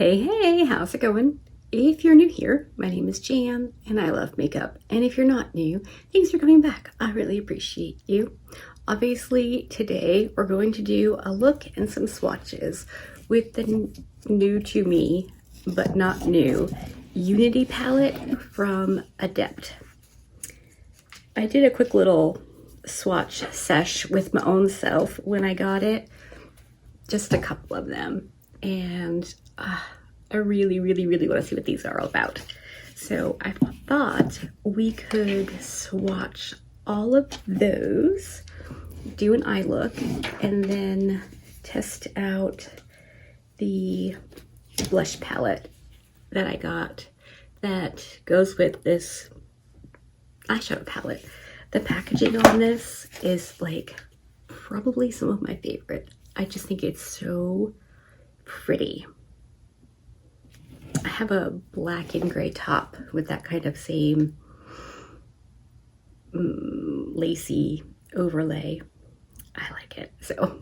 Hey, how's it going? If you're new here, my name is Jan and I love makeup. And if you're not new, thanks for coming back. I really appreciate you. Obviously, today we're going to do a look and some swatches with the new to me, but not new, Unity palette from Adept. I did a quick little swatch sesh with my own self when I got it, just a couple of them. And I really want to see what these are all about. So I thought we could swatch all of those, do an eye look, and then test out the blush palette that I got that goes with this eyeshadow palette. The packaging on this is like probably some of my favorite. I just think it's so pretty. I have a black and gray top with that kind of same lacy overlay. I like it. So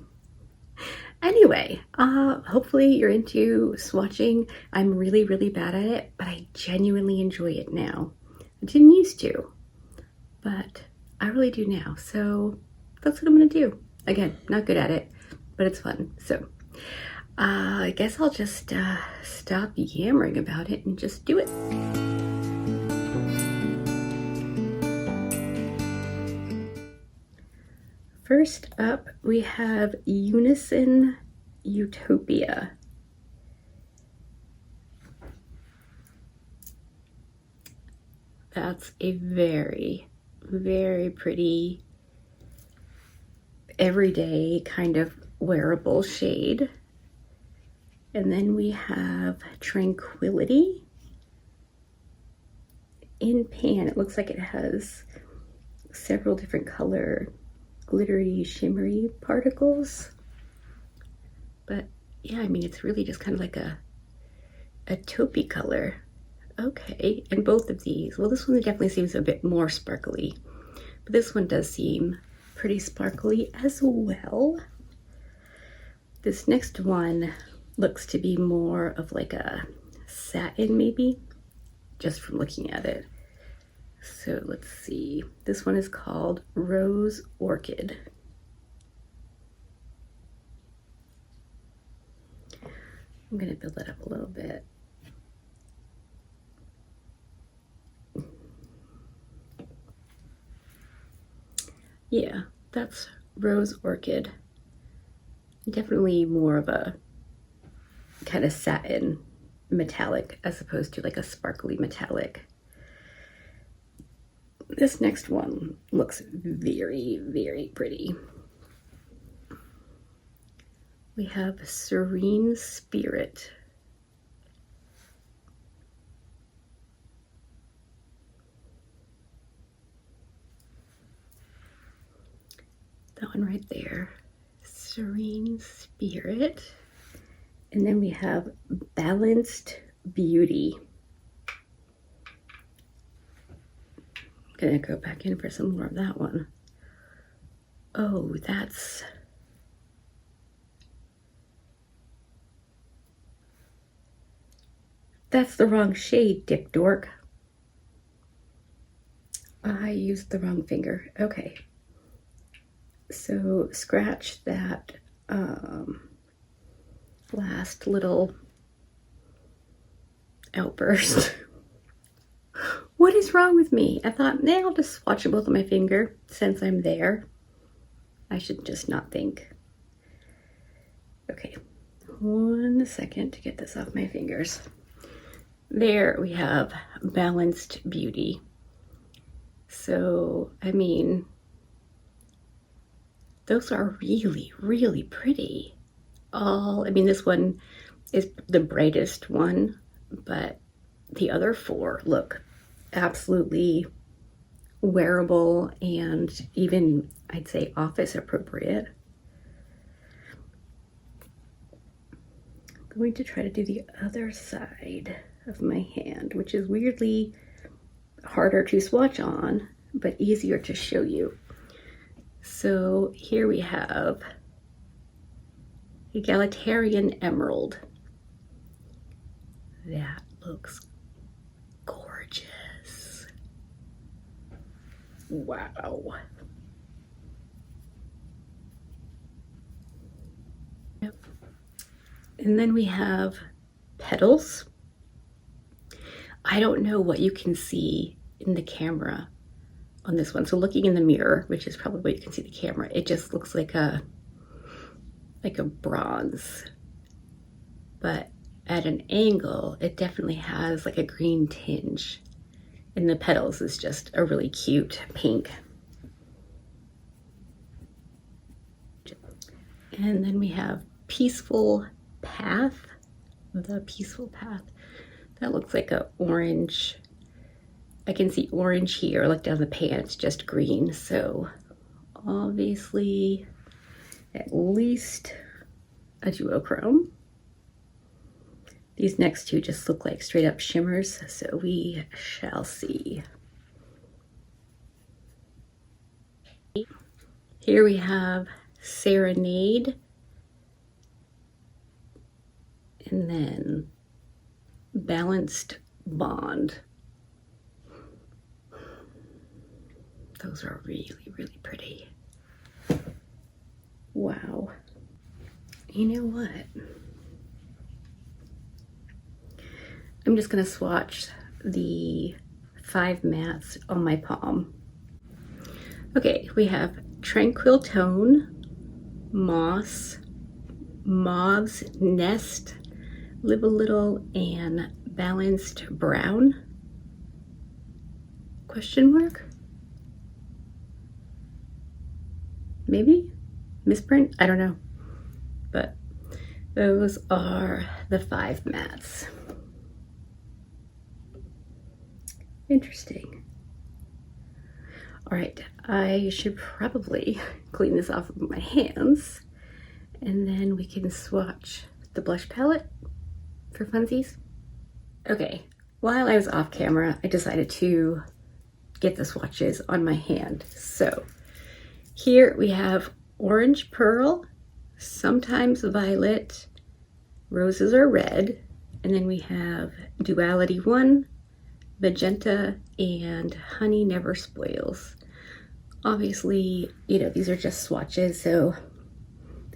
anyway, hopefully you're into swatching. I'm really bad at it, but I genuinely enjoy it now. I didn't used to, but I really do now. So that's what I'm gonna do. Again, not good at it, but it's fun. So I guess I'll just stop yammering about it and just do it. First up, we have Unison Utopia. That's a very pretty, everyday kind of wearable shade. And then we have Tranquility in pan. It looks like it has several different color glittery, shimmery particles. But yeah, I mean, it's really just kind of like a taupey color. Okay, and both of these, well, this one definitely seems a bit more sparkly, but this one does seem pretty sparkly as well. This next one looks to be more of like a satin, maybe, just from looking at it. So let's see. This one is called Rose Orchid. I'm gonna build that up a little bit. Yeah, that's Rose Orchid. Definitely more of a kind of satin metallic as opposed to like a sparkly metallic. This next one looks very pretty. We have Serene Spirit. That one right there, Serene Spirit. And then we have Balanced Beauty. I'm gonna go back in for some more of that one. Oh, that's the wrong shade, Dick Dork. I used the wrong finger. Okay. So scratch that last little outburst. What is wrong with me? I thought, nah, I'll just swatch it both on my finger since I'm there. I should just not think. Okay, 1 second to get this off my fingers. There we have Balanced Beauty. So, I mean, those are really pretty. I mean, this one is the brightest one, but the other four look absolutely wearable and even, I'd say, office appropriate. I'm going to try to do the other side of my hand, which is weirdly harder to swatch on, but easier to show you. So here we have Egalitarian Emerald. That looks gorgeous. Wow. Yep. And then we have petals. I don't know what you can see in the camera on this one. So looking in the mirror, which is probably what you can see the camera, it just looks like a bronze. But at an angle, it definitely has like a green tinge. And the petals is just a really cute pink. And then we have Peaceful Path. The Peaceful Path. That looks like an orange. I can see orange here. Look down the pan, it's just green. So obviously at least a duochrome. These next two just look like straight up shimmers, so we shall see. Here we have Serenade, and then Balanced Bond. Those are really, really pretty. Wow. You know what? I'm just gonna swatch the 5 mattes on my palm. Okay, we have Tranquil Tone, Moss, Mauve's Nest, Live a Little, and Balanced Brown? Question mark? Maybe? Misprint? I don't know. But those are the 5 mattes. Interesting. All right, I should probably clean this off with my hands, and then we can swatch the blush palette for funsies. Okay, while I was off camera, I decided to get the swatches on my hand. So here we have Orange Pearl, Sometimes Violet, Roses Are Red, and then we have Duality 1, Magenta, and Honey Never Spoils. Obviously, you know, these are just swatches, so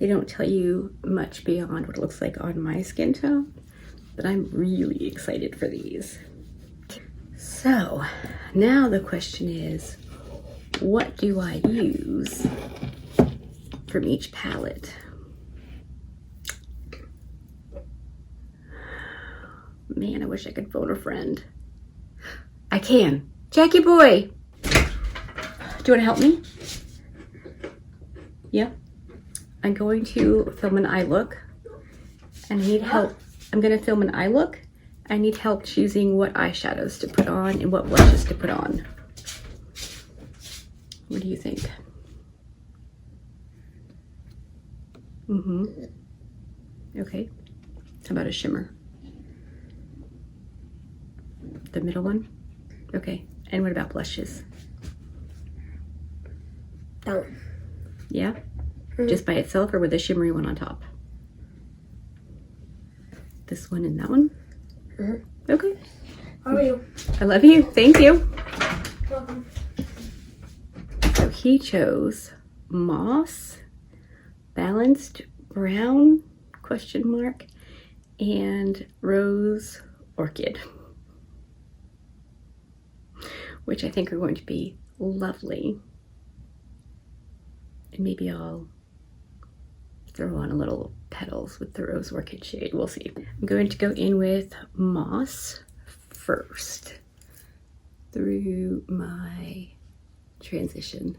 they don't tell you much beyond what it looks like on my skin tone, but I'm really excited for these. So now the question is, what do I use from each palette? Man, I wish I could phone a friend. I can. Jackie boy! Do you want to help me? Yeah? I'm going to film an eye look, and I need help. I'm going to film an eye look. I need help choosing what eyeshadows to put on and what blushes to put on. What do you think? Okay. How about a shimmer? The middle one? Okay. And what about blushes? Oh. Yeah? Just by itself or with a shimmery one on top? This one and that one? Okay. How are you? I love you. Thank you. Welcome. So he chose Moss, Balanced Brown, question mark, and Rose Orchid, which I think are going to be lovely. And maybe I'll throw on a little petals with the Rose Orchid shade. We'll see. I'm going to go in with Moss first through my transition,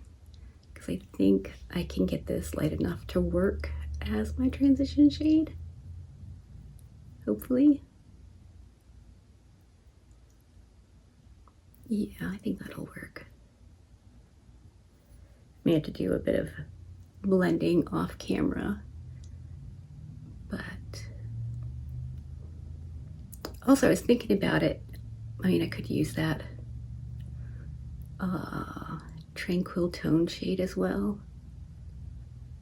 because I think I can get this light enough to work as my transition shade. Hopefully. Yeah, I think that'll work. May have to do a bit of blending off camera, but also I was thinking about it. I mean, I could use that Tranquil Tone shade as well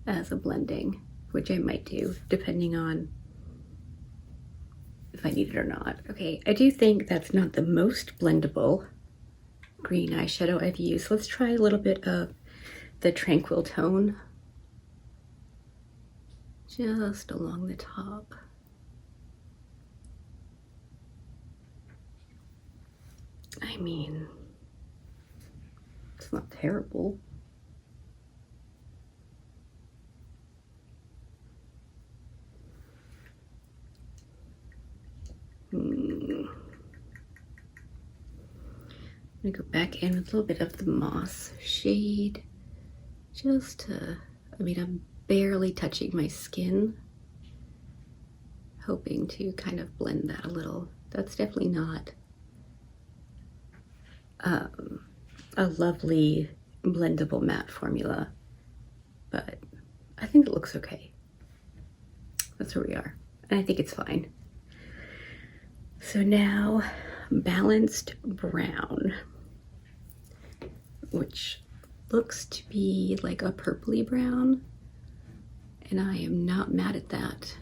as a blending, which I might do depending on if if I need it or not. Okay, I do think that's not the most blendable green eyeshadow I've used. Let's try a little bit of the Tranquil tone just along the top. I mean, it's not terrible. I'm gonna go back in with a little bit of the Moss shade, just to, I mean, I'm barely touching my skin, hoping to kind of blend that a little. That's definitely not a lovely blendable matte formula, but I think it looks okay. That's where we are, and I think it's fine. So now, Balanced Brown, which looks to be like a purpley brown, and I am not mad at that.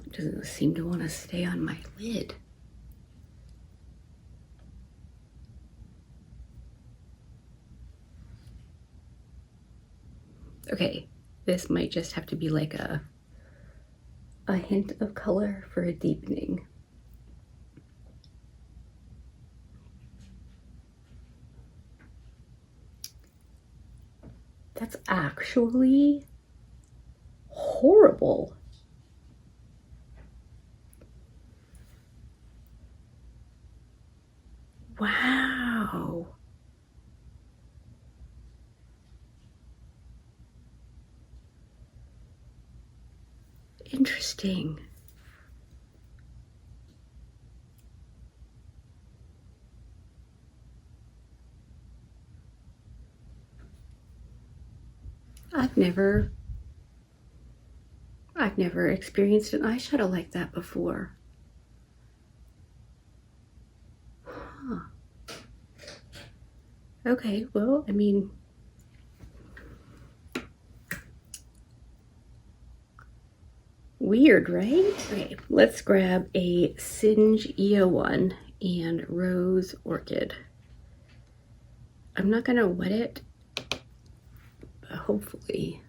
It doesn't seem to want to stay on my lid. Okay, this might just have to be like a hint of color for a deepening. That's actually horrible. Wow. Interesting. I've never experienced an eyeshadow like that before. Huh. Okay, well, I mean, weird, right? Okay, let's grab a Singe EO1 and Rose Orchid. I'm not gonna wet it, but hopefully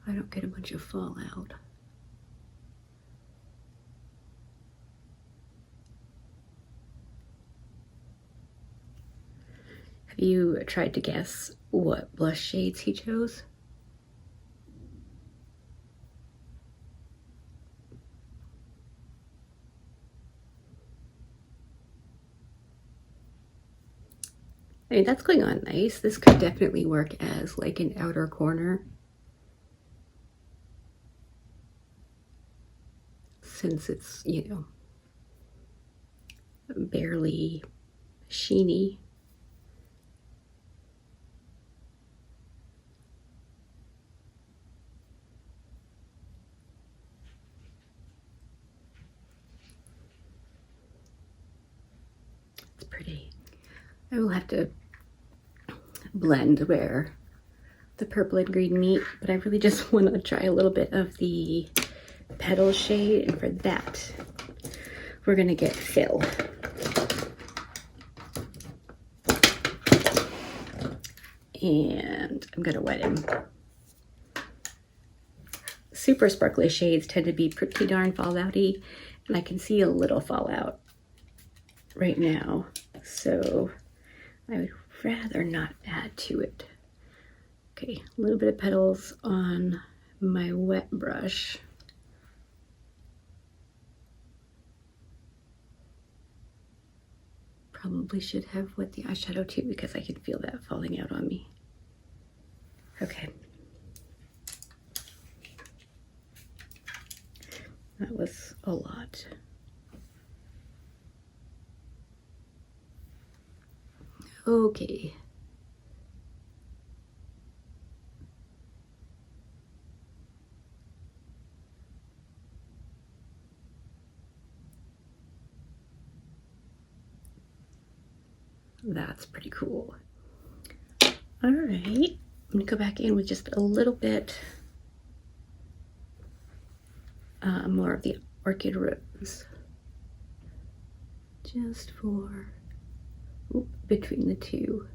I don't get a bunch of fallout. Have you tried to guess what blush shades he chose? I mean, that's going on nice. This could definitely work as like an outer corner, since it's, you know, barely sheeny. It's pretty. I will have to blend where the purple and green meet, but I really just want to try a little bit of the Petal shade, and for that we're gonna get Phil. And I'm gonna wet him. Super sparkly shades tend to be pretty darn fallouty, and I can see a little fallout right now, so I would rather not add to it. Okay, a little bit of petals on my wet brush. Probably should have wet the eyeshadow too, because I can feel that falling out on me. Okay. That was a lot. Okay. That's pretty cool. All right, I'm gonna go back in with just a little bit more of the Orchid Rose. Just for between the two.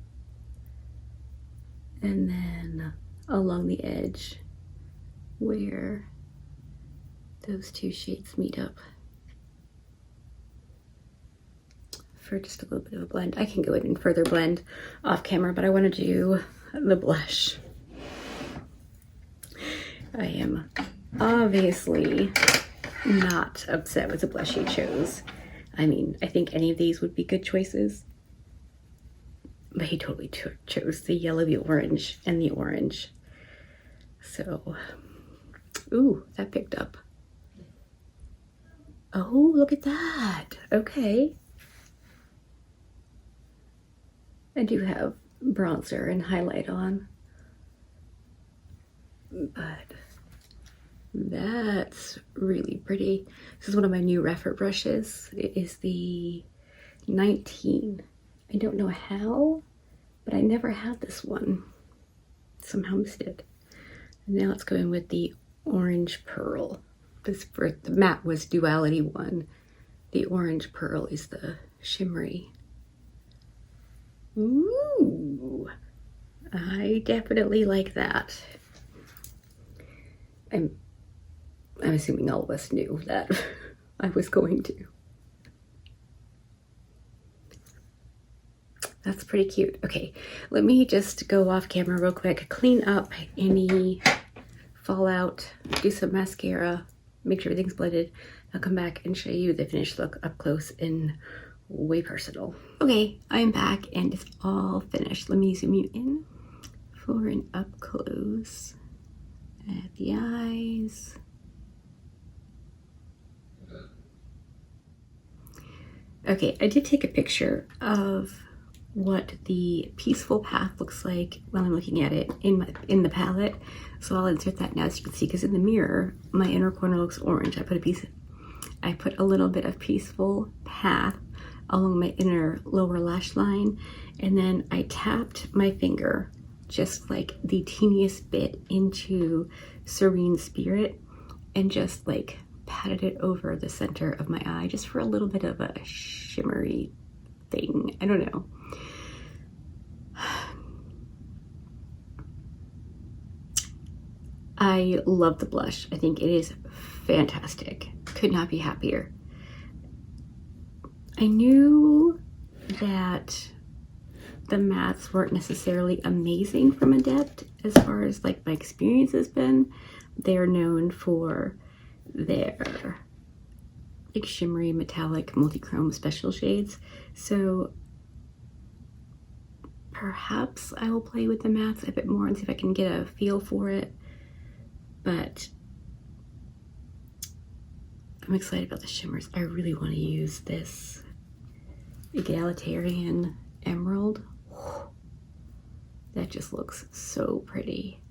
And then along the edge where those two shades meet up for just a little bit of a blend. I can go in and further blend off camera, but I want to do the blush. I am obviously not upset with the blush he chose. I mean, I think any of these would be good choices, but he totally chose the yellow, the orange, and the orange. So, ooh, that picked up. Oh, look at that. Okay. I do have bronzer and highlight on, but that's really pretty. This is one of my new Refer brushes. It is the 19. I don't know how, but I never had this one. Somehow missed it. And now let's go in with the Orange Pearl. This for the matte was Duality 1. The Orange Pearl is the shimmery. Ooh, I definitely like that. I'm assuming all of us knew that I was going to. That's pretty cute. Okay, let me just go off camera real quick, clean up any fallout, do some mascara, make sure everything's blended. I'll come back and show you the finished look up close and way personal. Okay, I'm back and it's all finished. Let me zoom you in for an up close at the eyes. Okay, I did take a picture of what the peaceful path looks like while I'm looking at it in the palette. So I'll insert that now so you can see, because in the mirror, my inner corner looks orange. I put a little bit of peaceful path along my inner lower lash line, and then I tapped my finger just like the teeniest bit into Serene Spirit and just like patted it over the center of my eye just for a little bit of a shimmery thing. I don't know. I love the blush. I think it is fantastic. Could not be happier. I knew that the mattes weren't necessarily amazing from Adept as far as like my experience has been. They're known for their like shimmery, metallic, multi-chrome special shades. So perhaps I will play with the mattes a bit more and see if I can get a feel for it. But I'm excited about the shimmers. I really want to use this Egalitarian Emerald. That just looks so pretty.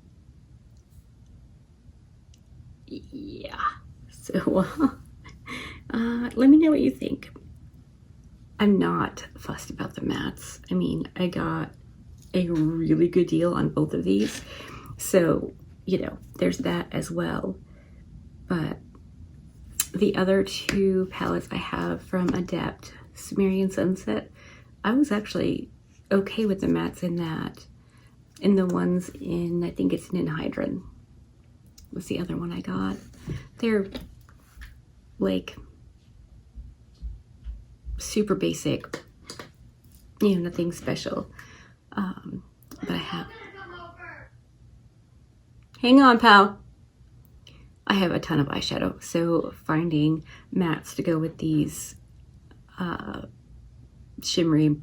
Yeah. So let me know what you think. I'm not fussed about the mattes. I mean, I got a really good deal on both of these. So, you know, there's that as well. But the other two palettes I have from Adept, Sumerian Sunset, I was actually okay with the mattes in that. In the ones in, I think it's Ninhydrin was the other one I got. They're like super basic, you know, nothing special. But I have, hang on, pal. I have a ton of eyeshadow, so finding mattes to go with these shimmery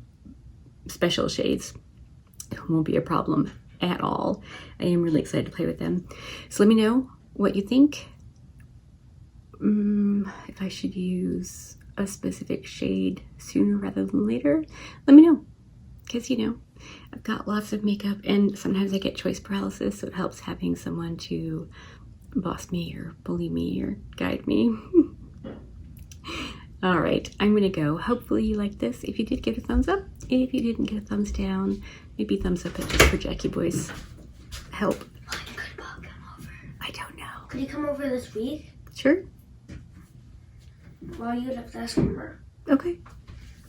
special shades won't be a problem at all. I am really excited to play with them. So let me know what you think. If I should use a specific shade sooner rather than later, let me know. Because, you know, I've got lots of makeup and sometimes I get choice paralysis, so it helps having someone to boss me or bully me or guide me. All right, I'm gonna go. Hopefully you like this. If you did, give it a thumbs up. If you didn't, get a thumbs down. Maybe thumbs up just for Jackie Boy's help. When could Bob come over? I don't know. Could he come over this week? Sure. Well, you'd have to ask him more. Okay.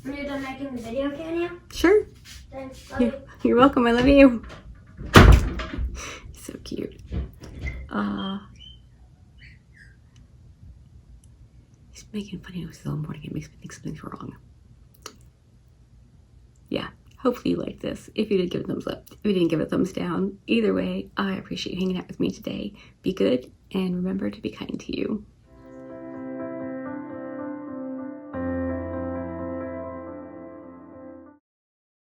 When you're done making the video, can you? Sure. Thanks. Love you. You're welcome. I love you. So cute. He's making funny noises all morning. It makes me think something's wrong. Yeah. Hopefully you like this. If you did, give it a thumbs up. If you didn't, give it a thumbs down. Either way, I appreciate you hanging out with me today. Be good and remember to be kind to you.